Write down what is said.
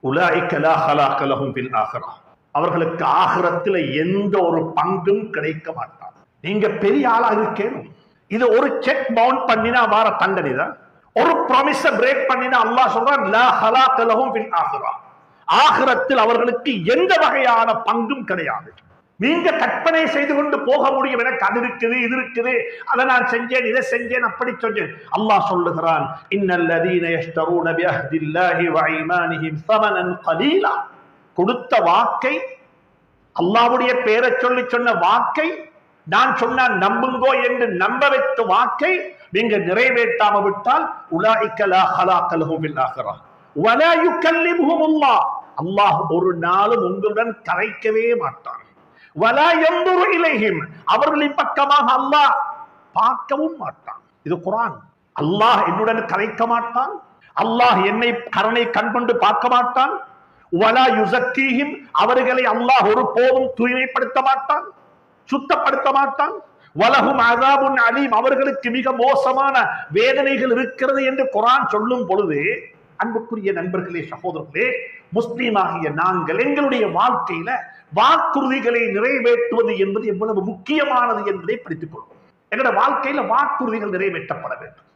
உலாயிக லா ஹலாக லஹும் fill ஆகிரா, அவர்களுக்கு ஆகிரத்தில் எந்த ஒரு பங்கும் கிடைக்க மாட்டான். நீங்க பெரிய ஆளா இருக்கணும். இது ஒரு செக் பவுண்ட் பண்ணினா வார தண்டனை தான். ஒரு ப்ராமிஸ பிரேக் பண்ணினா அல்லாஹ் சொல்றான் லா ஹலாக லஹும் ஃபில் ஆகிரா, ஆகிரத்தில் அவர்களுக்கு எந்த வகையான பங்கும் கிடையாது. நீங்க கற்பனை செய்து கொண்டு போக முடியும், எனக்கு அது இருக்குது இது இருக்குது, அதை நான் செஞ்சேன் இதை செஞ்சேன் அப்படி சொன்னேன். அல்லாஹ் சொல்லுகிறான் இன்னல்லதீன யஷ்தரூன பிஅஹ்தில்லாஹி வ ஈமானிஹிம் ஸமனன் கலீலா, கொடுத்த வாக்கை, அல்லாஹ்வுடைய பெயரை சொல்லி சொன்ன வாக்கை, நான் சொன்ன நம்புங்கோ என்று நம்ப வைத்த வாக்கை நீங்க நிறைவேற்றாம விட்டால் உலாயிக லா ஹலாக லஹும் ஃபில் ஆகிரா வலா யுகல்லிமுஹுமுல்லாஹ், அல்லாஹ் ஒரு நாளும் உங்களுடன் கரைக்கவே மாட்டான். வலா யன்துரு இலைஹிம், அவர்களின் பக்கமாக அல்லாஹ் பார்க்கவும் மாட்டான். இது குர்ஆன். அல்லாஹ் என்னுடன் கரைக்க மாட்டான், அல்லாஹ் என்னை கருணை கண் கொண்டு பார்க்க மாட்டான். வலா யுஸக்கீஹிம், அவர்களை அல்லாஹ் ஒருபோதும் தூய்மைப்படுத்த மாட்டான், சுத்தப்படுத்த மாட்டான். வலஹும் அஸாபுன் அலீம், அவர்களுக்கு மிக மோசமான வேதனைகள் இருக்கிறது என்று குர்ஆன் சொல்லும் பொழுது, அன்புக்குரிய நண்பர்களே, சகோதரர்களே, முஸ்லீமாகிய நாங்கள் எங்களுடைய வாழ்க்கையில வாக்குறுதிகளை நிறைவேற்றுவது என்பது எவ்வளவு முக்கியமானது என்பதை படித்துக் கொள்வோம். எங்களுடைய வாழ்க்கையில வாக்குறுதிகள் நிறைவேற்றப்பட வேண்டும்.